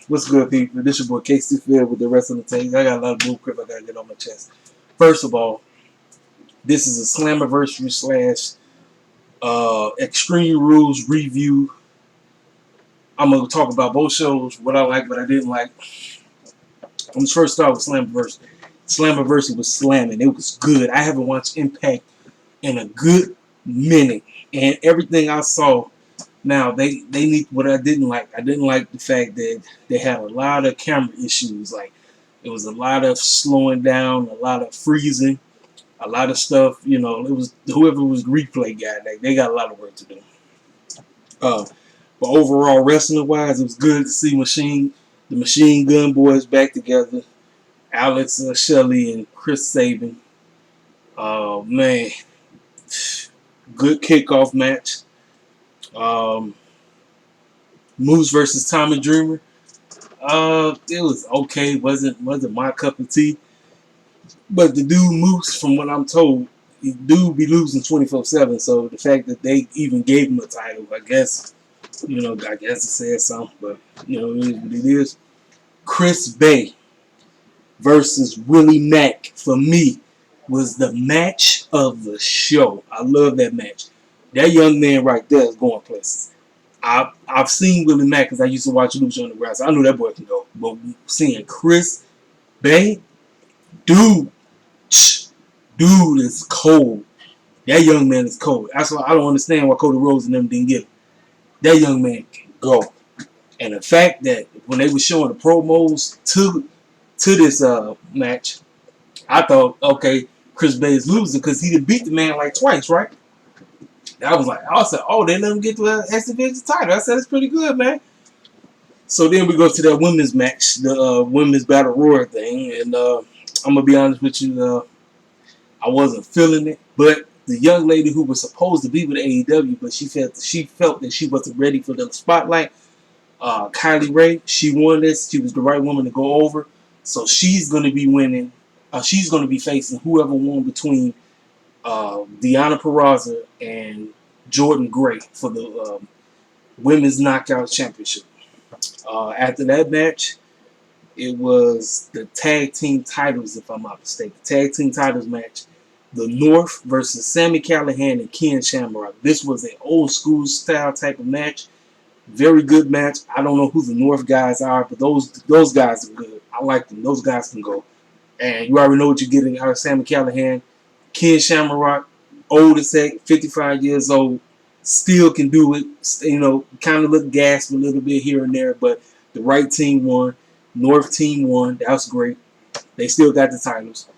What's good, people? This your boy Casey Field with the rest of the takes. I got a lot of bull crap I gotta get on my chest. First of all, this is a Slammiversary slash Extreme Rules review. I'm gonna talk about both shows, what I like, what I didn't like. I'm gonna first start with Slammiversary. Slammiversary was slamming. It was good. I haven't watched Impact in a good minute, and everything I saw. Now they need what I didn't like. I didn't like the fact that they had a lot of camera issues. Like it was a lot of slowing down, a lot of freezing, a lot of stuff. You know, it was whoever was the replay guy. They got a lot of work to do. Uh, but overall, wrestling wise, it was good to see the Machine Gun Boys back together. Alex Shelley and Chris Sabin. Oh man, good kickoff match. Um, Moose versus Tommy Dreamer. It was okay. Wasn't my cup of tea. But the dude Moose, from what I'm told, the dude be losing 24/7. So the fact that they even gave him a title, I guess, I guess it says something. But it is what it is. Chris Bay versus Willie Mack for me was the match of the show. I love that match. That young man right there is going places. I've seen Willie Mack because I used to watch Lucha Underground, so I knew that boy can go. But seeing Chris Bay, dude is cold. That young man is cold. That's why I don't understand why Cody Rhodes and them didn't get him. That young man can go. And the fact that when they were showing the promos to this match, I thought, okay, Chris Bay is losing because he done beat the man like twice, right? I said, oh, they let him get the X Division title. I said, it's pretty good, man. So then we go to that women's match, the women's battle royal thing, and I'm gonna be honest with you, I wasn't feeling it. But the young lady who was supposed to be with AEW, but she felt that she wasn't ready for the spotlight. Kylie Ray, she won this. She was the right woman to go over. So she's gonna be winning. She's gonna be facing whoever won between Deonna Purrazzo and Jordan Gray for the Women's Knockout Championship. After that match, it was the tag team titles, if I'm not mistaken. Tag team titles match. The North versus Sami Callihan and Ken Shamrock. This was an old school style type of match. Very good match. I don't know who the North guys are, but those guys are good. I like them. Those guys can go. And you already know what you're getting out of Sami Callihan. Ken Shamrock, old as heck, 55 years old, still can do it. Kind of look gassed a little bit here and there, but the right team won. North team won. That was great. They still got the titles.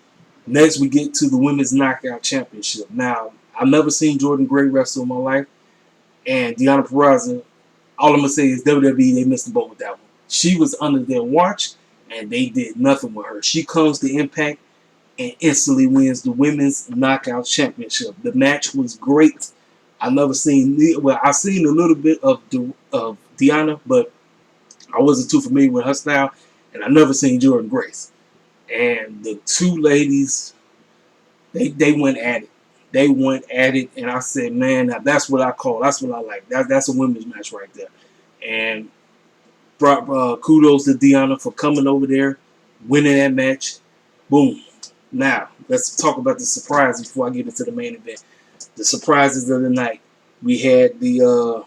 Next, we get to the Women's Knockout Championship. Now, I've never seen Jordan Gray wrestle in my life. And Deonna Purrazzo, all I'm going to say is WWE, they missed the boat with that one. She was under their watch, and they did nothing with her. She comes to Impact and instantly wins the Women's Knockout Championship. The match was great. I've seen a little bit of Deonna, but I wasn't too familiar with her style, and I never seen Jordan Grace. And the two ladies, they went at it. They went at it, and I said, man, now that's what I call. That's what I like. That's a women's match right there. And kudos to Deonna for coming over there, winning that match. Boom. Now, let's talk about the surprise before I get into the main event. The surprises of the night. We had the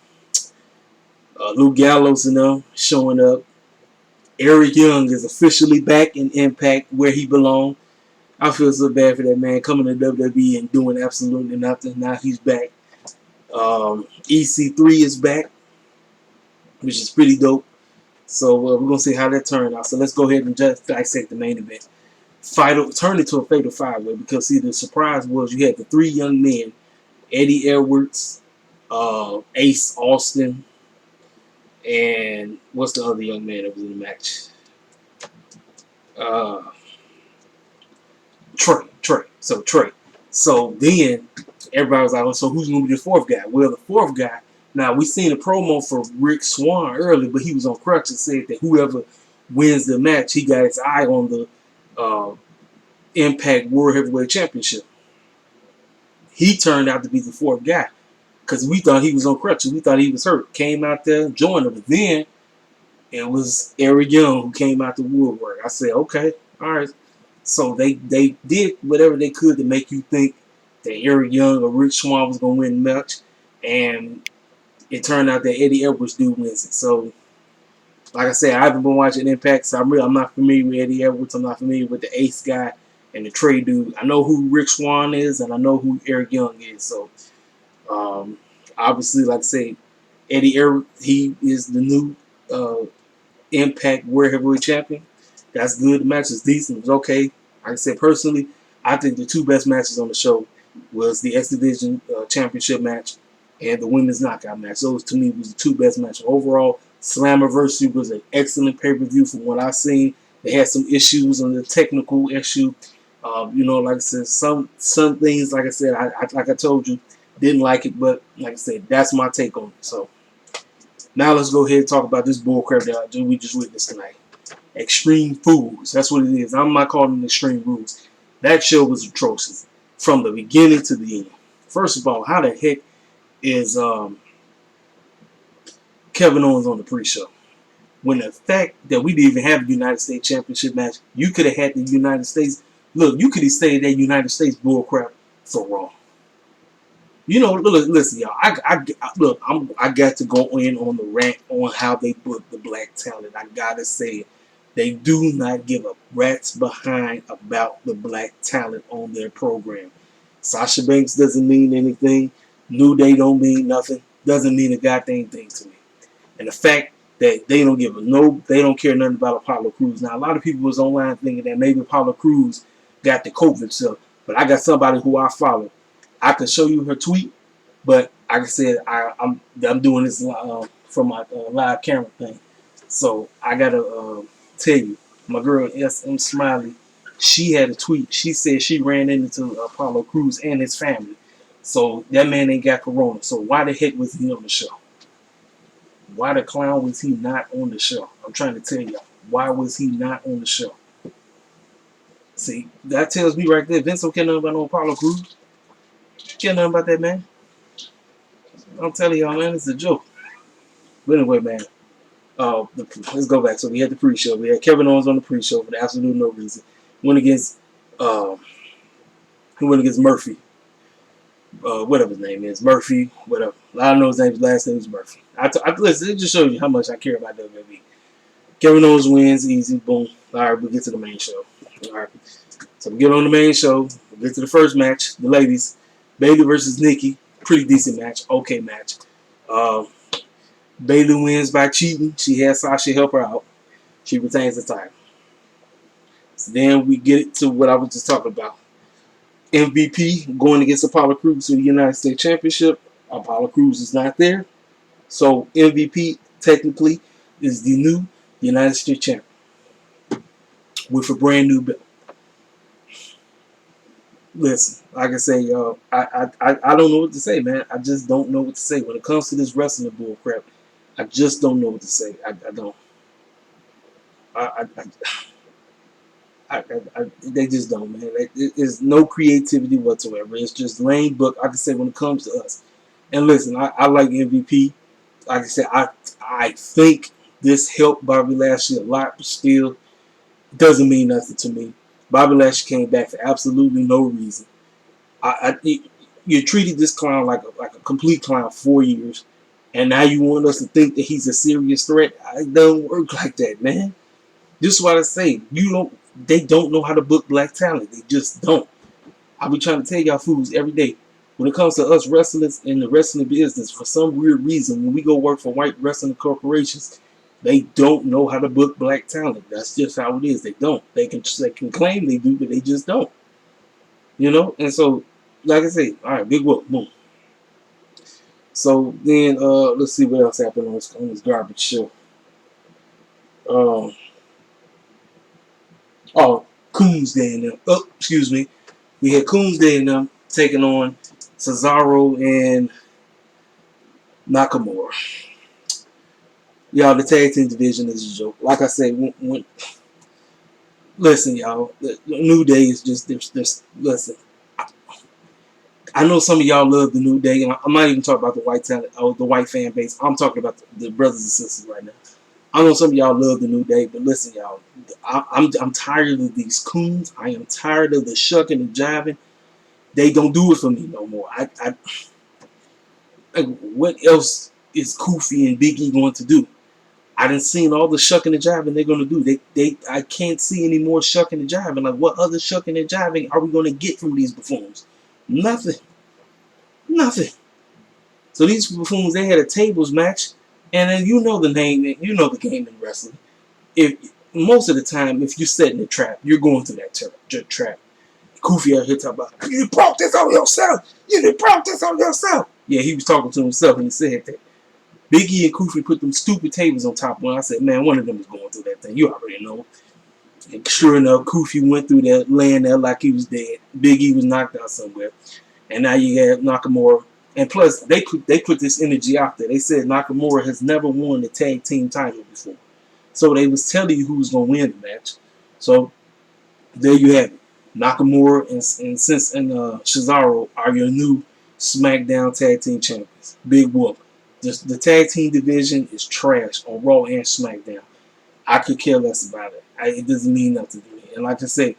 Luke Gallows and them showing up. Eric Young is officially back in Impact where he belongs. I feel so bad for that man coming to WWE and doing absolutely nothing. Now he's back. EC3 is back, which is pretty dope. So we're going to see how that turned out. So let's go ahead and just dissect the main event. Turned into a fatal five-way because, see, the surprise was you had the three young men, Eddie Edwards, Ace Austin, and what's the other young man that was in the match? Trey. So then everybody was like, so who's going to be the fourth guy? Well, the fourth guy, now we seen a promo for Rick Swann earlier, but he was on crutches, said that whoever wins the match, he got his eye on the Impact World Heavyweight Championship. He turned out to be the fourth guy because we thought he was on crutches. We thought he was hurt. Came out there, joined him. But then It was Eric Young who came out the woodwork. I said, okay, all right. So they did whatever they could to make you think that Eric Young or Rick Swann was gonna win the match, and it turned out that Eddie Edwards dude wins it. So like I said, I haven't been watching Impact, so I'm not familiar with Eddie Edwards. I'm not familiar with the Ace guy and the Trey dude. I know who Rick Swann is, and I know who Eric Young is. So um, obviously, like I say, Eddie Edwards, he is the new Impact World Heavyweight Champion. That's good. The match is decent. It was okay. Like I said, personally, I think the two best matches on the show was the X Division Championship match and the Women's Knockout match. Those, to me, was the two best matches. Overall, Slammiversay was an excellent pay-per-view from what I've seen. They had some issues on the technical issue. Like I said, some things, like I said, like I told you, didn't like it, but like I said, that's my take on it. So now let's go ahead and talk about this bullcrap that we just witnessed tonight. Extreme Fools. That's what it is. I'm not calling it Extreme Rules. That show was atrocious from the beginning to the end. First of all, how the heck is Kevin Owens on the pre-show? When the fact that we didn't even have a United States Championship match, you could have had the United States. Look, you could have stayed that United States bullcrap for Raw. Look, listen, y'all. I got to go in on the rant on how they book the black talent. I gotta say it. They do not give a rat's behind about the black talent on their program. Sasha Banks doesn't mean anything. New Day don't mean nothing. Doesn't mean a goddamn thing to me. And the fact that they don't care nothing about Apollo Crews. Now, a lot of people was online thinking that maybe Apollo Crews got the COVID stuff, but I got somebody who I follow. I can show you her tweet, but like I said, I'm doing this from my live camera thing, so I gotta tell you, my girl SM Smiley, she had a tweet. She said she ran into Apollo Crews and his family, so that man ain't got corona. So why the heck was he on the show? Why the clown was he not on the show? I'm trying to tell y'all. Why was he not on the show? See, that tells me right there, Vince don't care nothing about no Apollo Crews. Care nothing about that man. I'm telling y'all, man, it's a joke. But anyway, man, let's go back. So we had the pre-show. We had Kevin Owens on the pre-show for absolute no reason. Went against Murphy. Whatever his name is, Murphy, whatever. I don't know his name. His last name is Murphy. Listen, it just shows you how much I care about WWE. Kevin Owens wins easy. Boom. All right, we get to the main show. All right. So we get on the main show. We get to the first match. The ladies, Bayley versus Nikki. Pretty decent match. Okay match. Bayley wins by cheating. She has Sasha help her out. She retains the title. So then we get to what I was just talking about. MVP going against Apollo Crews for the United States Championship. Apollo Crews is not there. So MVP technically is the new United States Champion with a brand new belt. Listen, like I say, y'all, I don't know what to say, man. I just don't know what to say when it comes to this wrestling bull crap. I just don't know what to say. I don't. They just don't, man. There's no creativity whatsoever. It's just lame book. I can say when it comes to us. And listen, I like MVP. Like I said, I think this helped Bobby Lashley a lot, but still doesn't mean nothing to me. Bobby Lashley came back for absolutely no reason. You treated this clown like a complete clown for 4 years, and now you want us to think that he's a serious threat. It doesn't work like that, man. This is what I say. They don't know how to book black talent. They just don't. I be trying to tell y'all fools every day. When it comes to us wrestlers in the wrestling business, for some weird reason, when we go work for white wrestling corporations, they don't know how to book black talent. That's just how it is. They don't. They can claim they do, but they just don't. And so, like I say, all right, big whoop, boom. So then, let's see what else happened on this garbage show. Coonsday and them. Oh, excuse me. We had Coonsday and them taking on Cesaro and Nakamura. Y'all, the tag team division is a joke. Like I said, listen, y'all, the New Day is just listen. I know some of y'all love the New Day, and I'm not even talking about the white talent or the white fan base. I'm talking about the brothers and sisters right now. I know some of y'all love the New Day, but listen, y'all, I'm tired of these coons. I am tired of the shucking and jiving. They don't do it for me no more. What else is Kofi and Big E going to do? I didn't seen all the shucking and jiving they're gonna do. I can't see any more shucking and jiving. Like, what other shucking and jiving are we gonna get from these buffoons? Nothing. Nothing. So these buffoons, they had a tables match, and then you know the name, you know the game in wrestling. If most of the time, if you're setting a trap, you're going through that trap. Kofi out here talking about, you brought this on yourself. You done brought this on yourself. Yeah, he was talking to himself and he said that. Big E and Kofi put them stupid tables on top of one. I said, man, one of them was going through that thing. You already know. And sure enough, Kofi went through that, laying there like he was dead. Big E was knocked out somewhere. And now you have Nakamura. And plus, they put this energy out there. They said Nakamura has never won the tag team title before. So they was telling you who was going to win the match. So there you have it. Nakamura and Cesaro are your new SmackDown Tag Team Champions. Big whoop. The tag team division is trash on Raw and SmackDown. I could care less about it. It doesn't mean nothing to me. And like I say,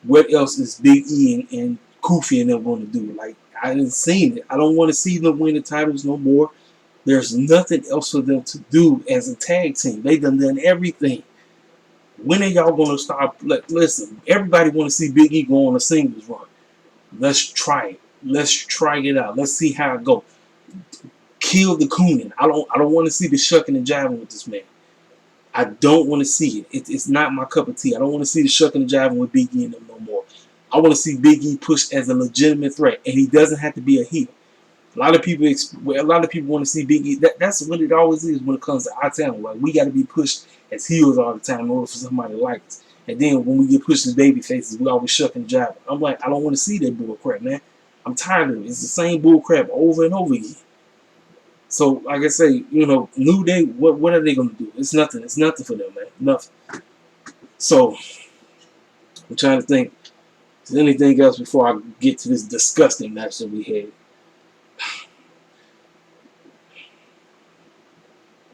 what else is Big E and Kofi and them going to do? Like, I didn't see it. I don't want to see them win the titles no more. There's nothing else for them to do as a tag team. They done everything. When are y'all going to stop? Listen, everybody want to see Big E go on a singles run. Let's try it. Let's try it out. Let's see how it goes. Kill the cooning. I don't want to see the shucking and jiving with this man. I don't want to see it. It's not my cup of tea. I don't want to see the shucking and jiving with Big E and them no more. I want to see Big E pushed as a legitimate threat, and he doesn't have to be a heel. A lot of people want to see Big E. That's what it always is when it comes to our talent. Like, we got to be pushed as heels all the time in order for somebody to like us. And then when we get pushed as baby faces, we always shucking and jiving. I'm like, I don't want to see that bull crap, man. I'm tired of it. It's the same bull crap over and over again. So, like I say, you know, New Day, what are they going to do? It's nothing. It's nothing for them, man. Nothing. So, I'm trying to think. Is there anything else before I get to this disgusting match that we had?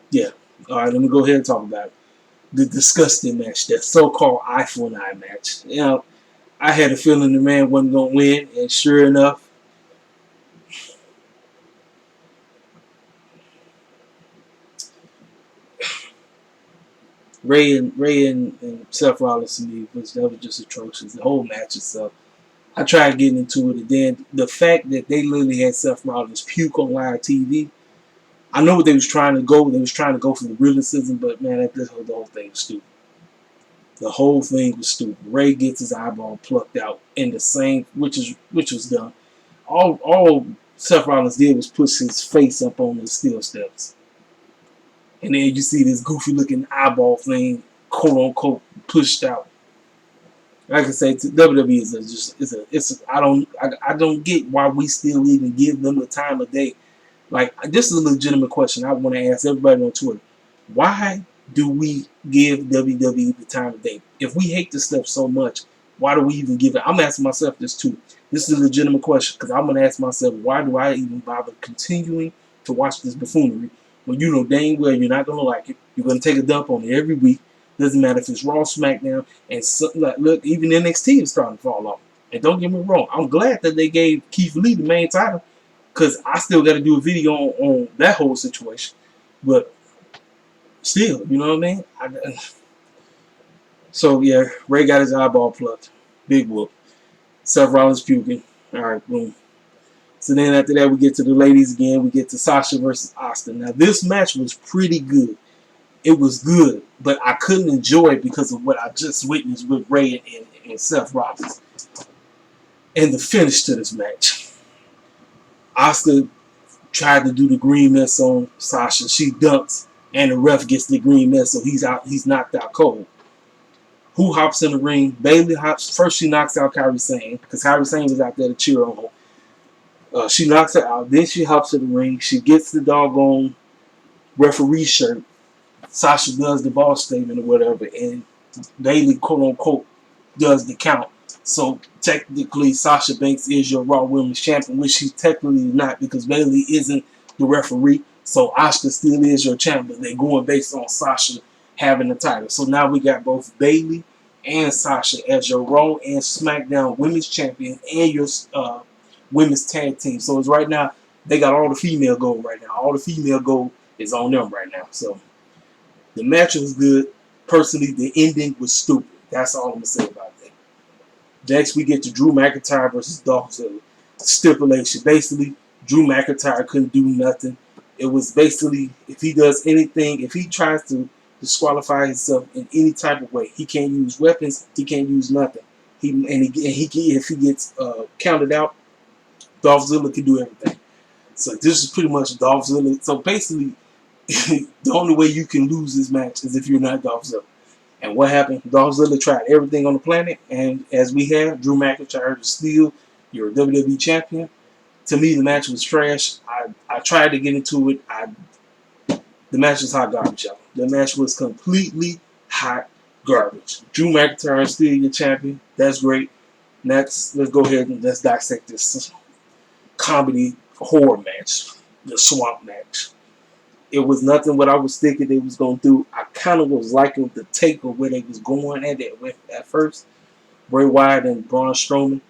Yeah. All right, let me go ahead and talk about it. The disgusting match, that so-called eye for an eye match. You know, I had a feeling the man wasn't going to win, and sure enough, Ray and Seth Rollins to me that was just atrocious. The whole match itself. I tried getting into it, and then the fact that they literally had Seth Rollins puke on live TV. I know what they was trying to go. They was trying to go for the realism, but man, the whole thing was stupid. The whole thing was stupid. Ray gets his eyeball plucked out in the same, which was done. All Seth Rollins did was push his face up on the steel steps. And then you see this goofy looking eyeball thing, quote unquote, pushed out. Like I say, WWE I don't get why we still even give them the time of day. Like, this is a legitimate question I want to ask everybody on Twitter. Why do we give WWE the time of day? If we hate this stuff so much, why do we even give it? I'm asking myself this too. This is a legitimate question because I'm going to ask myself, why do I even bother continuing to watch this buffoonery when you know dang well you're not going to like it? You're going to take a dump on it every week. Doesn't matter if it's Raw, SmackDown, and look, even NXT is starting to fall off. And don't get me wrong, I'm glad that they gave Keith Lee the main title because I still got to do a video on that whole situation. But still, you know what I mean? So, yeah, Ray got his eyeball plucked. Big whoop. Seth Rollins puking. All right, boom. So then after that, we get to the ladies again. We get to Sasha versus Asuka. Now, this match was pretty good. It was good, but I couldn't enjoy it because of what I just witnessed with Ray and Seth Rollins. And the finish to this match. Asuka tried to do the green mist on Sasha. She dumps, and the ref gets the green mist, so he's out. He's knocked out cold. Who hops in the ring? Bayley hops. First, she knocks out Kairi Sane because Kairi Sane was out there to cheer on her. She knocks her out. Then she hops in the ring. She gets the doggone referee shirt. Sasha does the boss statement or whatever, and Bayley, quote unquote, does the count. So technically, Sasha Banks is your Raw Women's Champion, which she's technically not because Bayley isn't the referee. So Asuka still is your champion. They're going based on Sasha having the title. So now we got both Bayley and Sasha as your Raw and SmackDown Women's Champion and your Women's Tag Team. So it's right now they got all the female gold right now. All the female gold is on them right now. So the match was good. Personally, the ending was stupid. That's all I'm gonna say about that. Next, we get to Drew McIntyre versus Dolph Ziggler. Stipulation. Basically, Drew McIntyre couldn't do nothing. It was basically, if he does anything, if he tries to disqualify himself in any type of way, he can't use weapons. He can't use nothing. If he gets counted out, Dolph Ziggler can do everything. So this is pretty much Dolph Ziggler. So basically, the only way you can lose this match is if you're not Dolph Ziggler. And what happened? Dolph Ziggler tried everything on the planet, and as we have, Drew McIntyre is still your WWE champion. To me, the match was trash. I tried to get into it. The match was hot garbage, y'all. The match was completely hot garbage. Drew McIntyre is still your champion. That's great. Let's go ahead and let's dissect this comedy horror match, the swamp match. It was nothing what I was thinking they was going to do. I kind of was liking the take of where they was going at first. Bray Wyatt and Braun Strowman.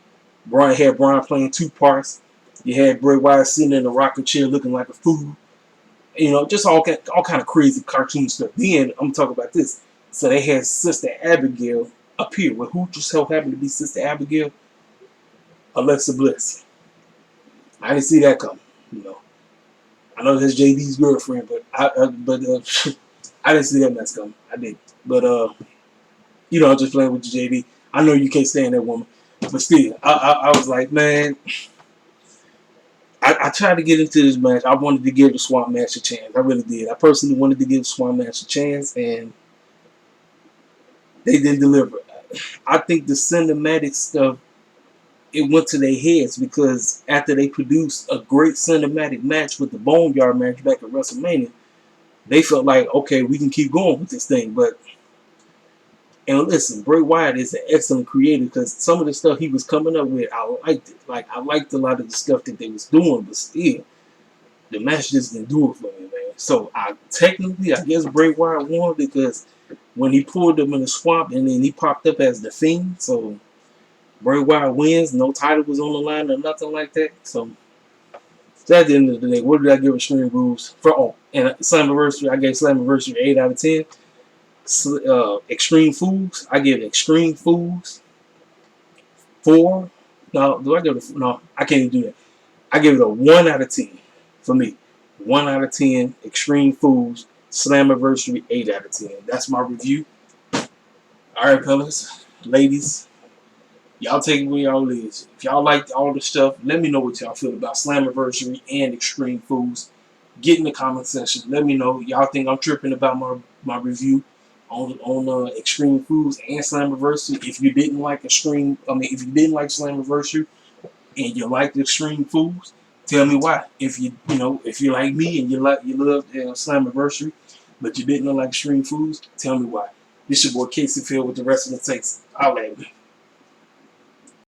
Braun playing two parts. You had Bray Wyatt sitting in a rocking chair looking like a fool. You know, just all kind of crazy cartoon stuff. Then, I'm going to talk about this. So they had Sister Abigail appear. Well, who just so happened to be Sister Abigail? Alexa Bliss. I didn't see that coming, you know. I know that's JD's girlfriend, but I didn't see that mess coming. I didn't. But you know, I'm just playing with you, JD. I know you can't stand that woman, but still, I was like, man, I tried to get into this match. I wanted to give the swamp match a chance. I really did. I personally wanted to give the swamp match a chance, and they didn't deliver. I think the cinematic stuff, it went to their heads because after they produced a great cinematic match with the Boneyard match back at WrestleMania, they felt like, okay, we can keep going with this thing. And listen, Bray Wyatt is an excellent creator because some of the stuff he was coming up with, I liked it. Like, I liked a lot of the stuff that they was doing, but still, the match just didn't do it for me, man. So, I guess Bray Wyatt won because when he pulled him in the swamp and then he popped up as the Fiend, so Bray Wyatt wins. No title was on the line or nothing like that. So at the end of the day, what did I give Extreme Rules for? Oh, and Slammiversary, I gave Slammiversary 8 out of 10. Extreme Fools, I give Extreme Fools 4. No, do I give it? No, I can't even do that. I give it a 1 out of 10 for me. 1 out of 10. Extreme Fools, Slammiversary 8 out of 10. That's my review. All right, fellas, ladies. Y'all take it where y'all is. If y'all liked all the stuff, let me know what y'all feel about Slammiversary and Extreme Fools. Get in the comment section. Let me know. Y'all think I'm tripping about my review on Extreme Fools and Slammiversary. If you didn't like if you didn't like Slammiversary and you liked Extreme Fools, tell me why. If you like me and you love Slammiversary, but you didn't like Extreme Fools, tell me why. This your boy Casey Field with the rest of the takes. I'll let me.